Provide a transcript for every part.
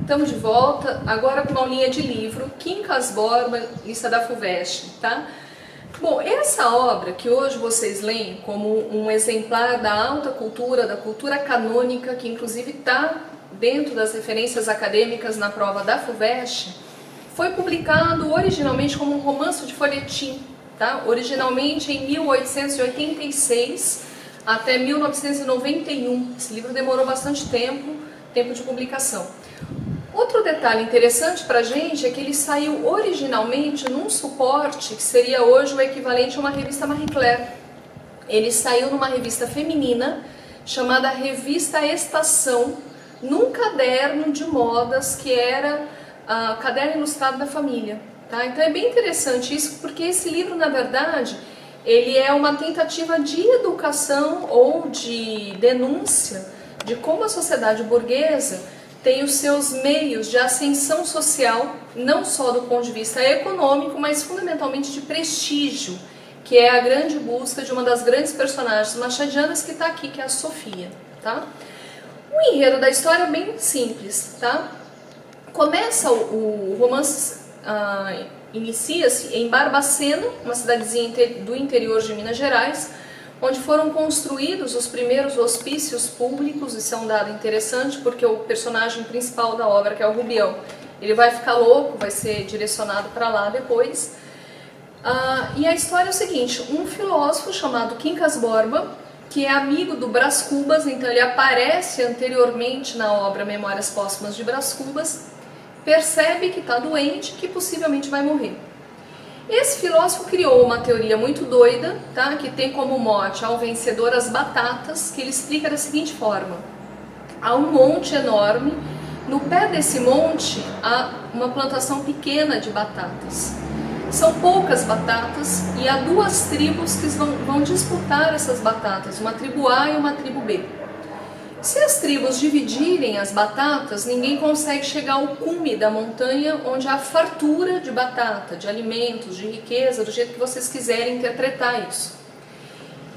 Estamos de volta, agora com uma aulinha de livro, Quincas Borba, Lista da FUVEST, tá? Bom, essa obra que hoje vocês leem como um exemplar da alta cultura, da cultura canônica, que inclusive está dentro das referências acadêmicas na prova da FUVEST, foi publicado originalmente como um romance de folhetim, tá? Originalmente em 1886 até 1991. Esse livro demorou bastante tempo de publicação. Outro detalhe interessante para a gente é que ele saiu originalmente num suporte que seria hoje o equivalente a uma revista Marie Claire. Ele saiu numa revista feminina chamada Revista Estação, num caderno de modas que era o caderno ilustrado da família. Tá? Então é bem interessante isso, porque esse livro, na verdade, ele é uma tentativa de educação ou de denúncia de como a sociedade burguesa tem os seus meios de ascensão social, não só do ponto de vista econômico, mas fundamentalmente de prestígio, que é a grande busca de uma das grandes personagens machadianas que está aqui, que é a Sofia. Tá? O enredo da história é bem simples. Tá? Começa o romance, inicia-se em Barbacena, uma cidadezinha do interior de Minas Gerais, onde foram construídos os primeiros hospícios públicos. Isso é um dado interessante, porque o personagem principal da obra, que é o Rubião, ele vai ficar louco, vai ser direcionado para lá depois. E a história é o seguinte: um filósofo chamado Quincas Borba, que é amigo do Brás Cubas, então ele aparece anteriormente na obra Memórias Póstumas de Brás Cubas, percebe que está doente, que possivelmente vai morrer. Esse filósofo criou uma teoria muito doida, tá? Que tem como mote ao vencedor as batatas, que ele explica da seguinte forma: há um monte enorme, no pé desse monte há uma plantação pequena de batatas. São poucas batatas e há duas tribos que vão disputar essas batatas, uma tribo A e uma tribo B. Se as tribos dividirem as batatas, ninguém consegue chegar ao cume da montanha, onde há fartura de batata, de alimentos, de riqueza, do jeito que vocês quiserem interpretar isso.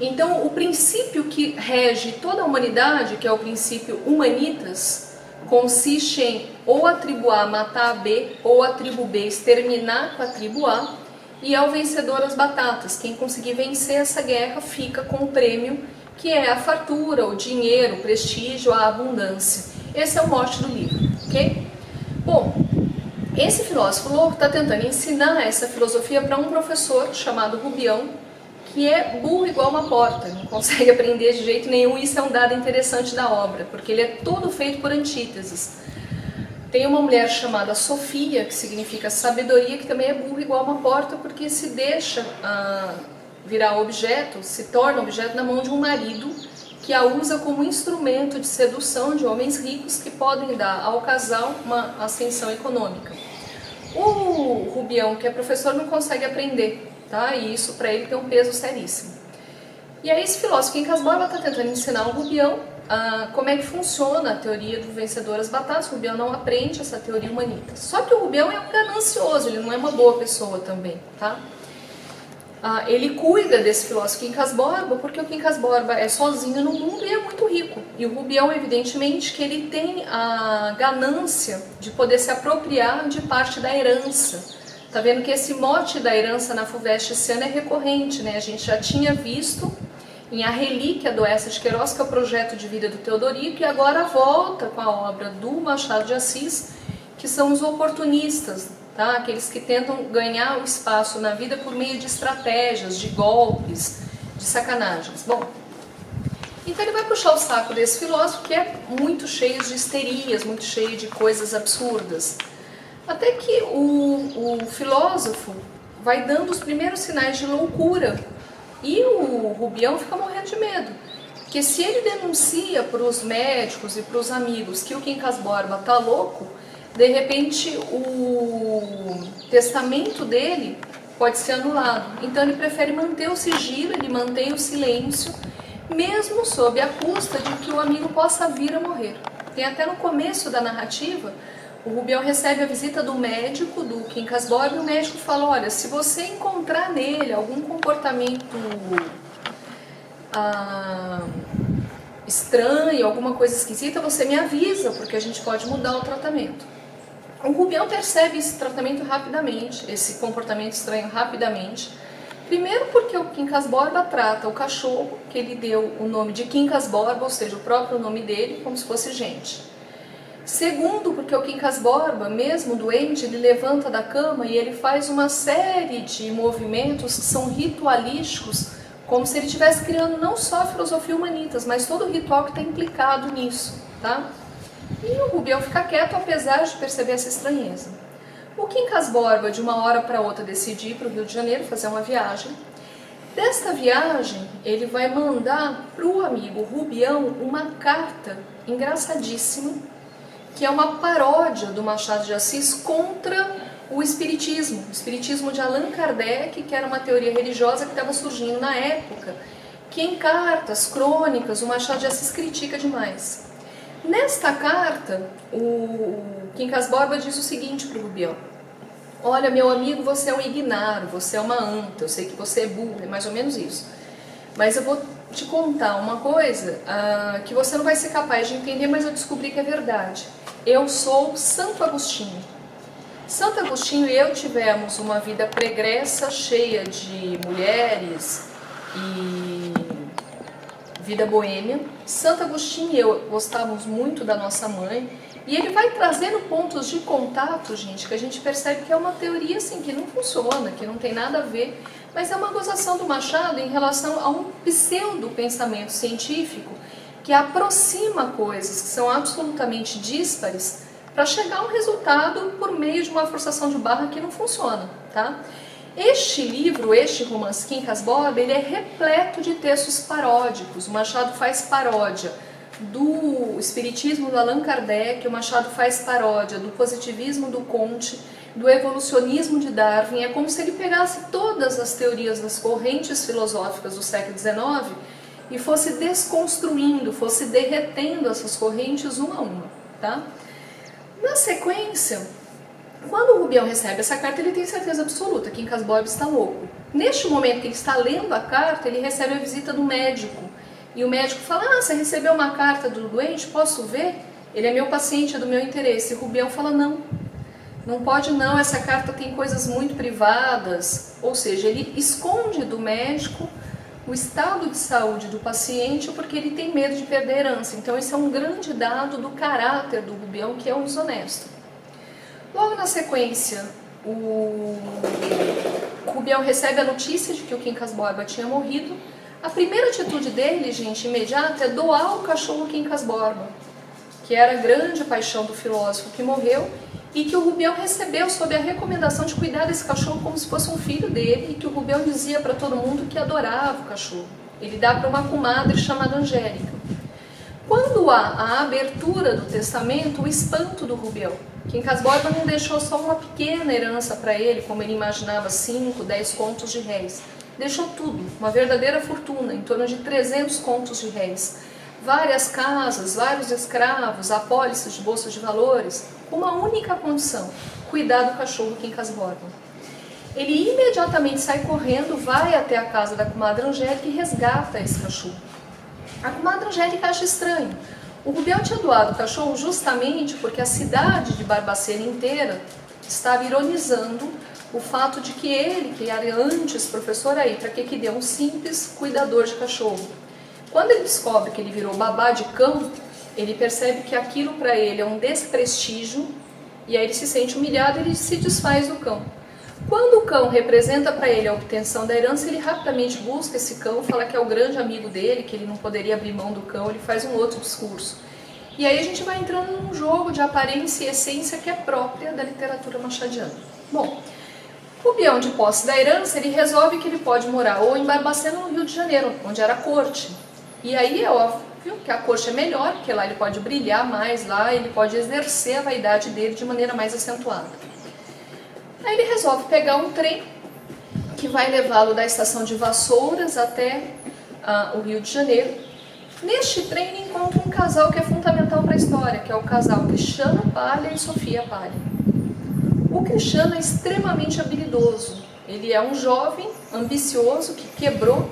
Então, o princípio que rege toda a humanidade, que é o princípio humanitas, consiste em ou a tribo A matar a B, ou a tribo B exterminar com a tribo A, e é o vencedor as batatas. Quem conseguir vencer essa guerra fica com o prêmio, que é a fartura, o dinheiro, o prestígio, a abundância. Esse é o mote do livro, ok? Bom, esse filósofo louco está tentando ensinar essa filosofia para um professor chamado Rubião, que é burro igual uma porta, não consegue aprender de jeito nenhum. Isso é um dado interessante da obra, porque ele é todo feito por antíteses. Tem uma mulher chamada Sofia, que significa sabedoria, que também é burro igual uma porta, porque se deixa virar objeto, se torna objeto na mão de um marido que a usa como instrumento de sedução de homens ricos que podem dar ao casal uma ascensão econômica. O Rubião, que é professor, não consegue aprender, tá? E isso para ele tem um peso seríssimo. E aí esse filósofo Quincas Borba está tentando ensinar o Rubião como é que funciona a teoria do vencedor às batatas. O Rubião não aprende essa teoria humanista. Só que o Rubião é um ganancioso, ele não é uma boa pessoa também, tá? Ele cuida desse filósofo Quincas Borba porque o Quincas Borba é sozinho no mundo e é muito rico. E o Rubião, evidentemente, que ele tem a ganância de poder se apropriar de parte da herança. Tá vendo que esse mote da herança na FUVEST esse ano é recorrente, né? A gente já tinha visto em A Relíquia do Eça de Queiroz, que é o projeto de vida do Teodorico, e agora volta com a obra do Machado de Assis, que são os oportunistas, tá? Aqueles que tentam ganhar o espaço na vida por meio de estratégias, de golpes, de sacanagens. Bom, então ele vai puxar o saco desse filósofo, que é muito cheio de histerias, muito cheio de coisas absurdas. Até que o filósofo vai dando os primeiros sinais de loucura, e o Rubião fica morrendo de medo. Porque se ele denuncia para os médicos e para os amigos que o Quincas Borba está louco, de repente o testamento dele pode ser anulado. Então ele prefere manter o sigilo, ele mantém o silêncio, mesmo sob a custa de que o amigo possa vir a morrer. Tem até no começo da narrativa, o Rubião recebe a visita do médico, do Quincas Borba, e o médico fala: olha, se você encontrar nele algum comportamento estranho, alguma coisa esquisita, você me avisa, porque a gente pode mudar o tratamento. O Rubião percebe esse tratamento rapidamente, esse comportamento estranho rapidamente. Primeiro porque o Quincas Borba trata o cachorro, que ele deu o nome de Quincas Borba, ou seja, o próprio nome dele, como se fosse gente. Segundo, porque o Quincas Borba, mesmo doente, ele levanta da cama e ele faz uma série de movimentos que são ritualísticos, como se ele estivesse criando não só a filosofia humanitas, mas todo o ritual que está implicado nisso, tá? E o Rubião fica quieto, apesar de perceber essa estranheza. O Quincas Borba, de uma hora para outra, decide ir para o Rio de Janeiro fazer uma viagem. Desta viagem, ele vai mandar para o amigo Rubião uma carta engraçadíssima, que é uma paródia do Machado de Assis contra o espiritismo de Allan Kardec, que era uma teoria religiosa que estava surgindo na época, que em cartas, crônicas, o Machado de Assis critica demais. Nesta carta, o Quincas Borba diz o seguinte para o Rubião: olha, meu amigo, você é um ignaro, você é uma anta, eu sei que você é burro, é mais ou menos isso. Mas eu vou te contar uma coisa que você não vai ser capaz de entender, mas eu descobri que é verdade. Eu sou Santo Agostinho. Santo Agostinho e eu tivemos uma vida pregressa, cheia de mulheres e vida boêmia. Santo Agostinho e eu gostávamos muito da nossa mãe, e ele vai trazendo pontos de contato, gente, que a gente percebe que é uma teoria assim, que não funciona, que não tem nada a ver, mas é uma gozação do Machado em relação a um pseudo-pensamento científico que aproxima coisas que são absolutamente díspares para chegar a um resultado por meio de uma forçação de barra que não funciona, tá? Este livro, este romance Quincas Borba, ele é repleto de textos paródicos. O Machado faz paródia do espiritismo do Allan Kardec, o Machado faz paródia do positivismo do Comte, do evolucionismo de Darwin. É como se ele pegasse todas as teorias das correntes filosóficas do século XIX e fosse desconstruindo, fosse derretendo essas correntes uma a uma, tá? Na sequência, quando o Rubião recebe essa carta, ele tem certeza absoluta que Quincas Borba está louco. Neste momento que ele está lendo a carta, ele recebe a visita do médico. E o médico fala: ah, você recebeu uma carta do doente, posso ver? Ele é meu paciente, é do meu interesse. E o Rubião fala: não, não pode não, essa carta tem coisas muito privadas. Ou seja, ele esconde do médico o estado de saúde do paciente porque ele tem medo de perder a herança. Então esse é um grande dado do caráter do Rubião, que é um desonesto. Logo na sequência, o Rubião recebe a notícia de que o Quincas Borba tinha morrido. A primeira atitude dele, gente, imediata, é doar o cachorro Quincas Borba, que era a grande paixão do filósofo que morreu, e que o Rubião recebeu sob a recomendação de cuidar desse cachorro como se fosse um filho dele, e que o Rubião dizia para todo mundo que adorava o cachorro. Ele dá para uma comadre chamada Angélica. Quando há a abertura do testamento, o espanto do Rubião. Quincas Borba não deixou só uma pequena herança para ele, como ele imaginava, 5, 10 contos de réis. Deixou tudo, uma verdadeira fortuna, em torno de 300 contos de réis. Várias casas, vários escravos, apólices de bolsa de valores, com uma única condição: cuidar do cachorro Quincas Borba. Ele imediatamente sai correndo, vai até a casa da comadre Angélica e resgata esse cachorro. A comadre Angélica acha estranho. O Rubião tinha doado o cachorro justamente porque a cidade de Barbacena inteira estava ironizando o fato de que ele, que era antes professor aí, para que deu um simples cuidador de cachorro. Quando ele descobre que ele virou babá de cão, ele percebe que aquilo para ele é um desprestígio, e aí ele se sente humilhado e ele se desfaz do cão. Quando o cão representa para ele a obtenção da herança, ele rapidamente busca esse cão, fala que é o grande amigo dele, que ele não poderia abrir mão do cão, ele faz um outro discurso. E aí a gente vai entrando num jogo de aparência e essência que é própria da literatura machadiana. Bom, Rubião, de posse da herança, ele resolve que ele pode morar ou em Barbacena ou no Rio de Janeiro, onde era a corte. E aí é óbvio que a corte é melhor, porque lá ele pode brilhar mais, lá ele pode exercer a vaidade dele de maneira mais acentuada. Aí ele resolve pegar um trem que vai levá-lo da estação de Vassouras até o Rio de Janeiro. Neste trem ele encontra um casal que é fundamental para a história, que é o casal Cristiano Palha e Sofia Palha. O Cristiano é extremamente habilidoso. Ele é um jovem ambicioso que quebrou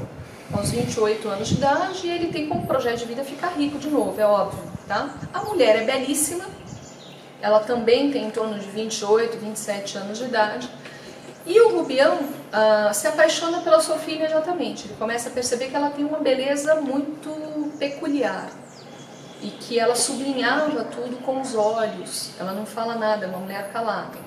aos 28 anos de idade e ele tem como projeto de vida ficar rico de novo, é óbvio, tá? A mulher é belíssima ela também tem em torno de 28, 27 anos de idade. E o Rubião se apaixona pela Sofia imediatamente. Ele começa a perceber que ela tem uma beleza muito peculiar e que ela sublinhava tudo com os olhos. Ela não fala nada, é uma mulher calada.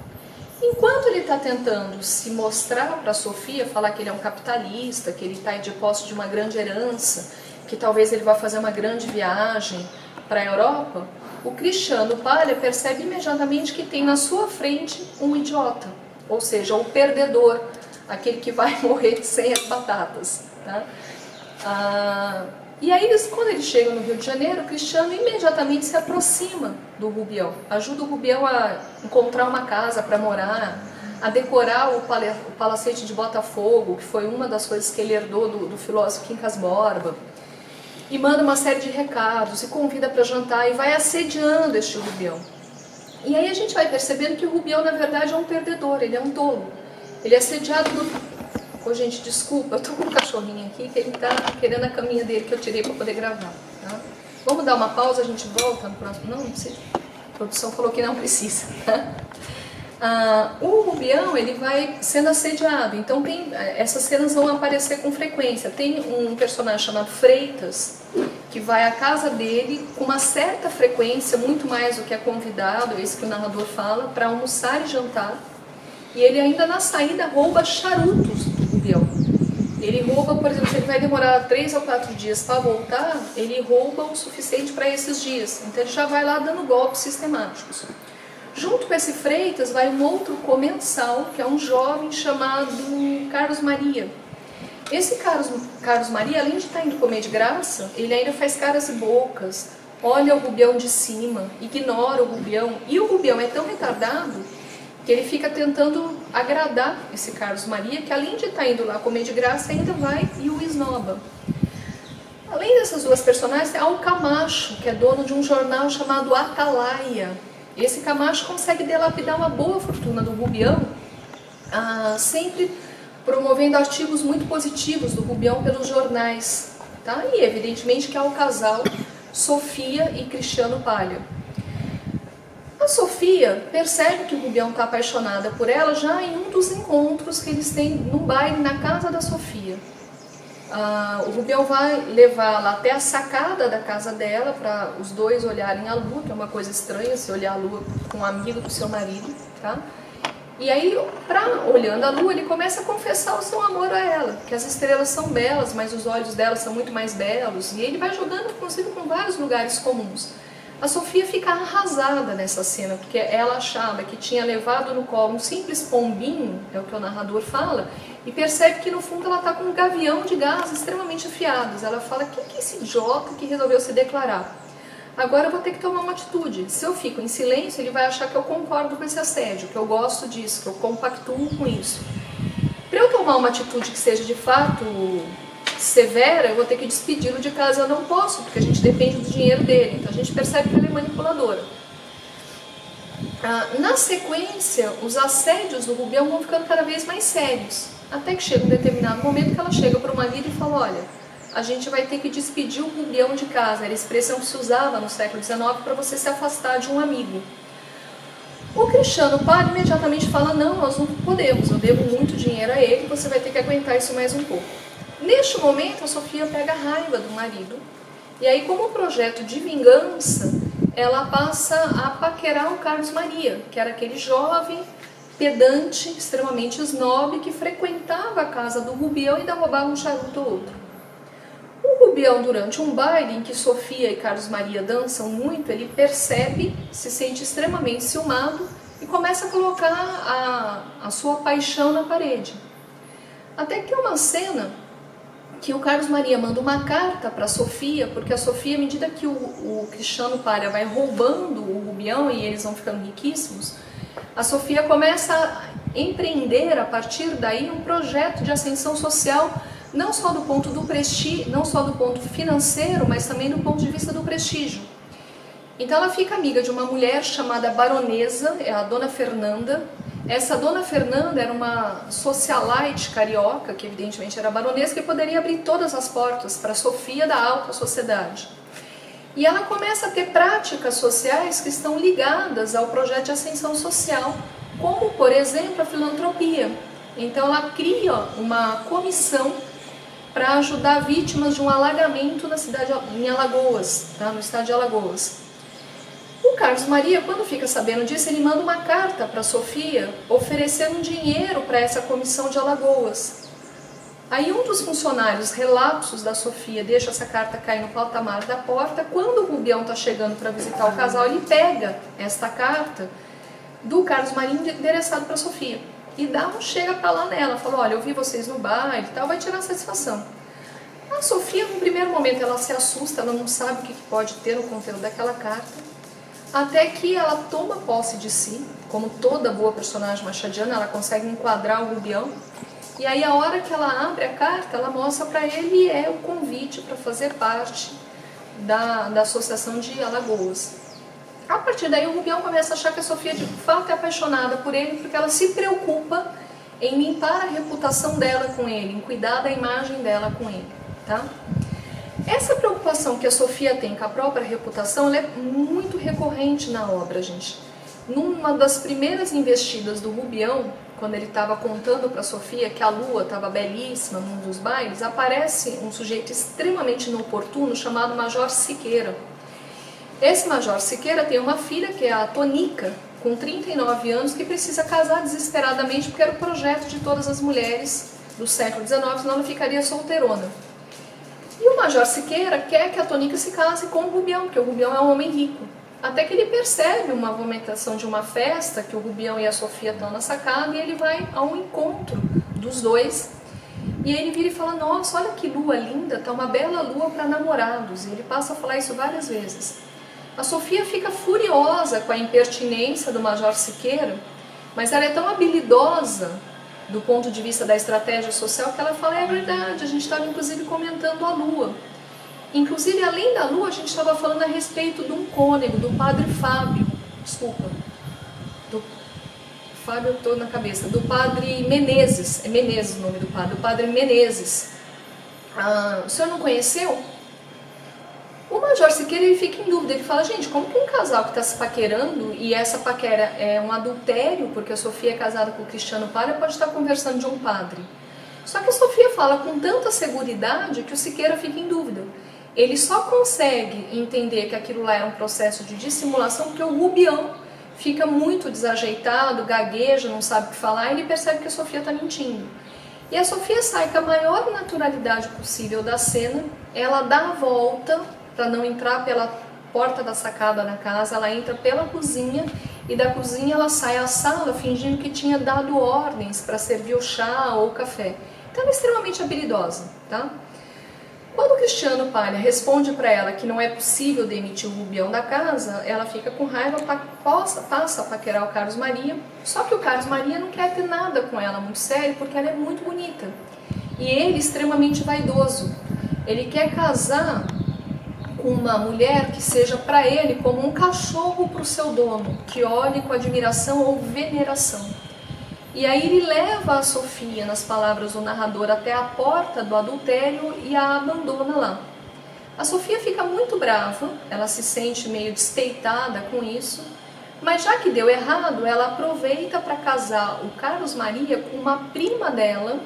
Enquanto ele está tentando se mostrar para a Sofia, falar que ele é um capitalista, que ele está de posse de uma grande herança, que talvez ele vá fazer uma grande viagem para a Europa, o Cristiano Palha percebe imediatamente que tem na sua frente um idiota, ou seja, o perdedor, aquele que vai morrer sem as batatas. Tá? E aí, quando eles chegam no Rio de Janeiro, o Cristiano imediatamente se aproxima do Rubião, ajuda o Rubião a encontrar uma casa para morar, a decorar o palacete de Botafogo, que foi uma das coisas que ele herdou do filósofo Quincas Borba, e manda uma série de recados, e convida para jantar, e vai assediando este Rubião. E aí a gente vai percebendo que o Rubião, na verdade, é um perdedor, ele é um tolo. Ele é assediado do... Ô, gente, desculpa, eu tô com um cachorrinho aqui que ele tá querendo a caminha dele que eu tirei para poder gravar. Tá? Vamos dar uma pausa, a gente volta no próximo... Não precisa. A produção falou que não precisa. O Rubião, ele vai sendo assediado, então essas cenas vão aparecer com frequência. Tem um personagem chamado Freitas, que vai à casa dele com uma certa frequência, muito mais do que é convidado, é isso que o narrador fala, para almoçar e jantar. E ele ainda na saída rouba charutos do Rubião. Ele rouba, por exemplo, se ele vai demorar 3 ou 4 dias para voltar, ele rouba o suficiente para esses dias. Então ele já vai lá dando golpes sistemáticos. Junto com esse Freitas vai um outro comensal, que é um jovem chamado Carlos Maria. Esse Carlos Maria, além de estar indo comer de graça, ele ainda faz caras e bocas, olha o Rubião de cima, ignora o Rubião. E o Rubião é tão retardado que ele fica tentando agradar esse Carlos Maria, que além de estar indo lá comer de graça, ainda vai e o esnoba. Além dessas duas personagens, há o Camacho, que é dono de um jornal chamado Atalaia. Esse Camacho consegue dilapidar uma boa fortuna do Rubião, sempre promovendo artigos muito positivos do Rubião pelos jornais. Tá? E evidentemente que há o casal Sofia e Cristiano Palha. A Sofia percebe que o Rubião está apaixonada por ela já em um dos encontros que eles têm no baile na casa da Sofia. O Rubião vai levá-la até a sacada da casa dela para os dois olharem a lua, que é uma coisa estranha se olhar a lua com um amigo do seu marido. Tá? E aí, olhando a lua, ele começa a confessar o seu amor a ela, que as estrelas são belas, mas os olhos dela são muito mais belos. E ele vai jogando, inclusive, com vários lugares comuns. A Sofia fica arrasada nessa cena, porque ela achava que tinha levado no colo um simples pombinho, é o que o narrador fala, e percebe que no fundo ela está com um gavião de gás extremamente afiados. Ela fala, quem que é esse idiota que resolveu se declarar? Agora eu vou ter que tomar uma atitude. Se eu fico em silêncio, ele vai achar que eu concordo com esse assédio, que eu gosto disso, que eu compactuo com isso. Para eu tomar uma atitude que seja de fato severa, eu vou ter que despedi-lo de casa. Eu não posso, porque a gente depende do dinheiro dele. Então a gente percebe que ela é manipuladora. Na sequência, os assédios do Rubião vão ficando cada vez mais sérios. Até que chega um determinado momento que ela chega para o marido e fala, olha, a gente vai ter que despedir o Rubião de casa. Era a expressão que se usava no século XIX para você se afastar de um amigo. O Cristiano Palha imediatamente fala, não, nós não podemos, eu devo muito dinheiro a ele, você vai ter que aguentar isso mais um pouco. Neste momento, a Sofia pega a raiva do marido, e aí, como projeto de vingança, ela passa a paquerar o Carlos Maria, que era aquele jovem pedante, extremamente snob, que frequentava a casa do Rubião e ainda roubava um charuto ou outro. O Rubião, durante um baile em que Sofia e Carlos Maria dançam muito, ele percebe, se sente extremamente ciumado e começa a colocar a sua paixão na parede. Até que uma cena que o Carlos Maria manda uma carta para a Sofia, porque a Sofia, à medida que o Cristiano Palha vai roubando o Rubião e eles vão ficando riquíssimos, a Sofia começa a empreender, a partir daí, um projeto de ascensão social, não só do ponto do prestígio, não só do ponto financeiro, mas também do ponto de vista do prestígio. Então ela fica amiga de uma mulher chamada Baronesa, é a Dona Fernanda. Essa Dona Fernanda era uma socialite carioca, que evidentemente era baronesa, que poderia abrir todas as portas para a Sofia da alta sociedade. E ela começa a ter práticas sociais que estão ligadas ao projeto de ascensão social, como, por exemplo, a filantropia. Então ela cria uma comissão para ajudar vítimas de um alagamento na cidade, em Alagoas, tá? No estado de Alagoas. O Carlos Maria, quando fica sabendo disso, ele manda uma carta para a Sofia oferecendo dinheiro para essa comissão de Alagoas. Aí um dos funcionários relapsos da Sofia deixa essa carta cair no patamar da porta. Quando o Rubião está chegando para visitar o casal, ele pega esta carta do Carlos Marinho endereçado para a Sofia e dá um chega para lá nela, fala, olha, eu vi vocês no baile e tal, vai tirar satisfação. A Sofia, no primeiro momento, ela se assusta, ela não sabe o que pode ter no conteúdo daquela carta, até que ela toma posse de si, como toda boa personagem machadiana, ela consegue enquadrar o Rubião. E aí a hora que ela abre a carta, ela mostra para ele o convite para fazer parte da Associação de Alagoas. A partir daí o Rubião começa a achar que a Sofia de fato é apaixonada por ele, porque ela se preocupa em limpar a reputação dela com ele, em cuidar da imagem dela com ele. Tá? Essa preocupação que a Sofia tem com a própria reputação, ela é muito recorrente na obra, gente. Numa das primeiras investidas do Rubião, quando ele estava contando para a Sofia que a lua estava belíssima num dos bailes, aparece um sujeito extremamente inoportuno chamado Major Siqueira. Esse Major Siqueira tem uma filha, que é a Tonica, com 39 anos, que precisa casar desesperadamente, porque era o projeto de todas as mulheres do século XIX, senão ela ficaria solteirona. E o Major Siqueira quer que a Tonica se case com o Rubião, porque o Rubião é um homem rico. Até que ele percebe uma movimentação de uma festa, que o Rubião e a Sofia estão na sacada, e ele vai ao encontro dos dois. E ele vira e fala, nossa, olha que lua linda, tá uma bela lua para namorados. E ele passa a falar isso várias vezes. A Sofia fica furiosa com a impertinência do Major Siqueira, mas ela é tão habilidosa do ponto de vista da estratégia social que ela fala, é verdade, a gente estava inclusive comentando a lua. Inclusive, além da lua, a gente estava falando a respeito de um cônego, do padre Fábio, desculpa, Fábio eu estou na cabeça, do padre Menezes, é Menezes o nome do padre Menezes. O senhor não conheceu? O Major Siqueira, ele fica em dúvida, ele fala, gente, como que um casal que está se paquerando, e essa paquera é um adultério, porque a Sofia é casada com o Cristiano Palha, pode estar conversando de um padre. Só que a Sofia fala com tanta seguridade que o Siqueira fica em dúvida. Ele só consegue entender que aquilo lá era um processo de dissimulação porque o Rubião fica muito desajeitado, gagueja, não sabe o que falar, e ele percebe que a Sofia está mentindo. E a Sofia sai com a maior naturalidade possível da cena, ela dá a volta para não entrar pela porta da sacada na casa, ela entra pela cozinha e da cozinha ela sai à sala fingindo que tinha dado ordens para servir o chá ou o café. Então ela é extremamente habilidosa, tá? Quando o Cristiano Palha responde para ela que não é possível demitir o Rubião da casa, ela fica com raiva, passa a paquerar o Carlos Maria, só que o Carlos Maria não quer ter nada com ela muito sério, porque ela é muito bonita. E ele, extremamente vaidoso, ele quer casar com uma mulher que seja para ele como um cachorro para o seu dono, que olhe com admiração ou veneração. E aí ele leva a Sofia, nas palavras do narrador, até a porta do adultério e a abandona lá. A Sofia fica muito brava, ela se sente meio despeitada com isso, mas já que deu errado, ela aproveita para casar o Carlos Maria com uma prima dela,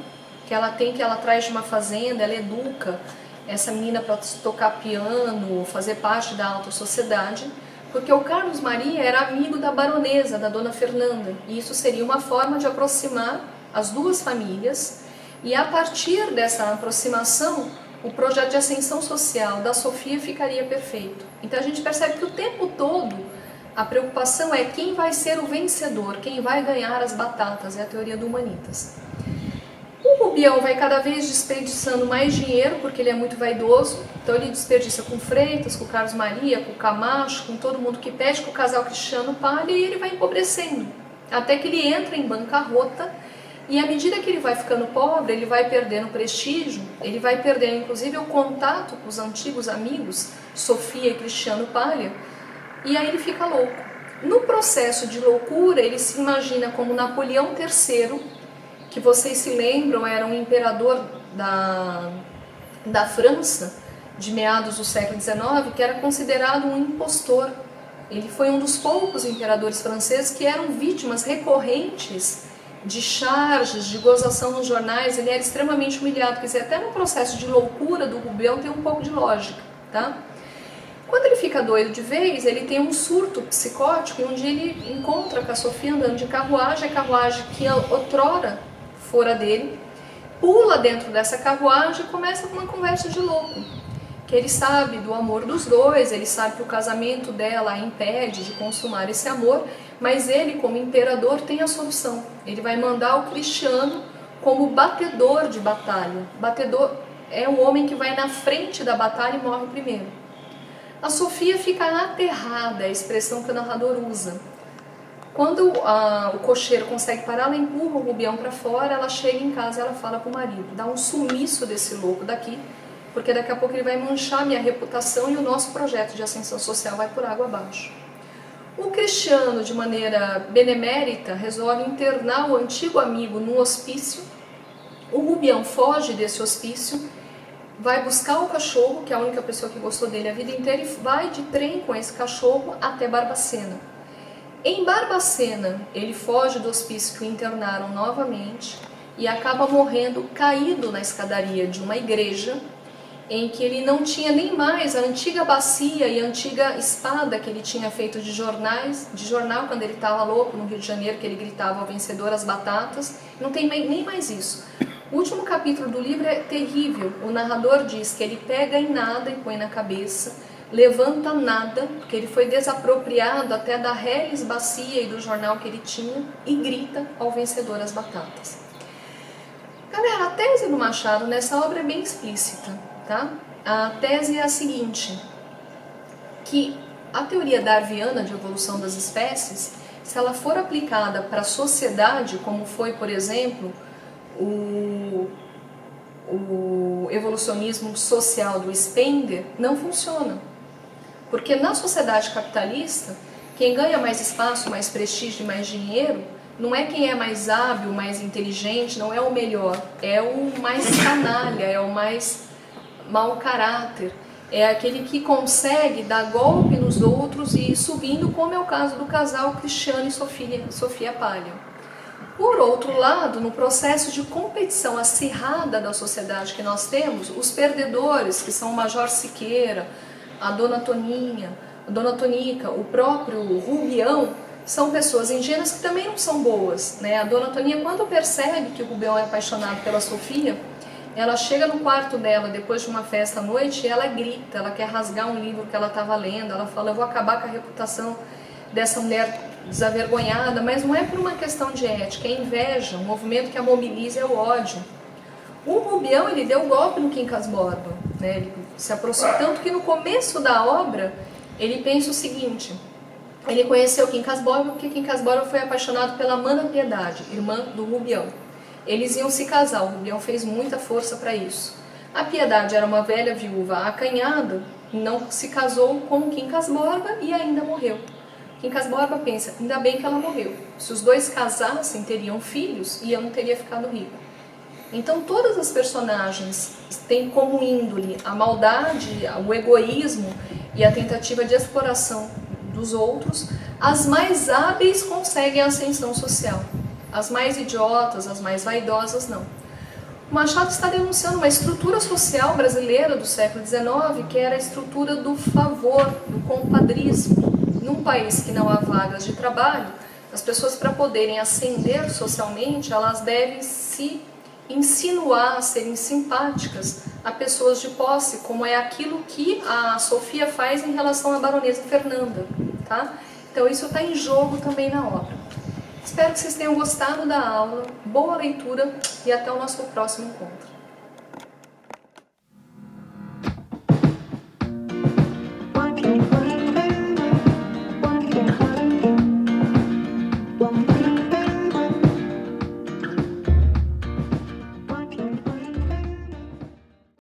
que ela traz de uma fazenda, ela educa essa menina para tocar piano, fazer parte da alta sociedade, porque o Carlos Maria era amigo da baronesa, da dona Fernanda, e isso seria uma forma de aproximar as duas famílias, e a partir dessa aproximação, o projeto de ascensão social da Sofia ficaria perfeito. Então a gente percebe que o tempo todo a preocupação é quem vai ser o vencedor, quem vai ganhar as batatas, é a teoria do Humanitas. O Rubião vai cada vez desperdiçando mais dinheiro, porque ele é muito vaidoso, então ele desperdiça com Freitas, com Carlos Maria, com Camacho, com todo mundo que pede, com o casal Cristiano Palha, e ele vai empobrecendo, até que ele entra em bancarrota, e à medida que ele vai ficando pobre, ele vai perdendo prestígio, ele vai perdendo inclusive o contato com os antigos amigos, Sofia e Cristiano Palha, e aí ele fica louco. No processo de loucura, ele se imagina como Napoleão III, que vocês se lembram, era um imperador da França, de meados do século XIX, que era considerado um impostor. Ele foi um dos poucos imperadores franceses que eram vítimas recorrentes de charges, de gozação nos jornais. Ele era extremamente humilhado, quer dizer, até no processo de loucura do Rubião tem um pouco de lógica, tá? Quando ele fica doido de vez, ele tem um surto psicótico e um dia ele encontra com a Sofia andando de carruagem, a carruagem que outrora fora dele, pula dentro dessa carruagem e começa com uma conversa de louco. Que ele sabe do amor dos dois, ele sabe que o casamento dela a impede de consumar esse amor, mas ele, como imperador, tem a solução. Ele vai mandar o Cristiano como batedor de batalha. Batedor é o homem que vai na frente da batalha e morre primeiro. A Sofia fica aterrada, é a expressão que o narrador usa. Quando o cocheiro consegue parar, ela empurra o Rubião para fora, ela chega em casa e ela fala para o marido: dá um sumiço desse louco daqui, porque daqui a pouco ele vai manchar minha reputação e o nosso projeto de ascensão social vai por água abaixo. O Cristiano, de maneira benemérita, resolve internar o antigo amigo no hospício. O Rubião foge desse hospício, vai buscar o cachorro, que é a única pessoa que gostou dele a vida inteira, e vai de trem com esse cachorro até Barbacena. Em Barbacena, ele foge do hospício que o internaram novamente e acaba morrendo caído na escadaria de uma igreja, em que ele não tinha nem mais a antiga bacia e a antiga espada que ele tinha feito de jornal quando ele estava louco no Rio de Janeiro, que ele gritava ao vencedor as batatas. Não tem nem mais isso. O último capítulo do livro é terrível. O narrador diz que ele pega em nada e põe na cabeça, levanta nada, porque ele foi desapropriado até da reles bacia e do jornal que ele tinha, e grita ao vencedor as batatas. Galera, a tese do Machado nessa obra é bem explícita, tá? A tese é a seguinte, que a teoria darwiniana de evolução das espécies, se ela for aplicada para a sociedade, como foi, por exemplo, o evolucionismo social do Spengler, não funciona. Porque na sociedade capitalista, quem ganha mais espaço, mais prestígio e mais dinheiro, não é quem é mais hábil, mais inteligente, não é o melhor, é o mais canalha, é o mais mau caráter, é aquele que consegue dar golpe nos outros e ir subindo, como é o caso do casal Cristiano e Sofia Palha. Por outro lado, no processo de competição acirrada da sociedade que nós temos, os perdedores, que são o Major Siqueira, a Dona Toninha, a Dona Tonica, o próprio Rubião, são pessoas ingênuas que também não são boas, né? A Dona Toninha, quando percebe que o Rubião é apaixonado pela Sofia, ela chega no quarto dela depois de uma festa à noite e ela grita, ela quer rasgar um livro que ela estava lendo, ela fala: eu vou acabar com a reputação dessa mulher desavergonhada, mas não é por uma questão de ética, é inveja, um movimento que a mobiliza é o ódio. O Rubião, ele deu golpe no Quincas Borba, né? Ele se aproximou, tanto que no começo da obra ele pensa o seguinte: ele conheceu Quincas Borba porque Quincas Borba foi apaixonado pela Mana Piedade, irmã do Rubião. Eles iam se casar, o Rubião fez muita força para isso. A Piedade era uma velha viúva acanhada, não se casou com o Quincas Borba e ainda morreu. Quincas Borba pensa: ainda bem que ela morreu. Se os dois casassem, teriam filhos e eu não teria ficado rico. Então todas as personagens têm como índole a maldade, o egoísmo e a tentativa de exploração dos outros. As mais hábeis conseguem a ascensão social. As mais idiotas, as mais vaidosas, não. O Machado está denunciando uma estrutura social brasileira do século XIX, que era a estrutura do favor, do compadrismo. Num país que não há vagas de trabalho, as pessoas, para poderem ascender socialmente, elas devem se insinuar, serem simpáticas a pessoas de posse, como é aquilo que a Sofia faz em relação à baronesa Fernanda, tá? Então isso está em jogo também na obra. Espero que vocês tenham gostado da aula, boa leitura e até o nosso próximo encontro.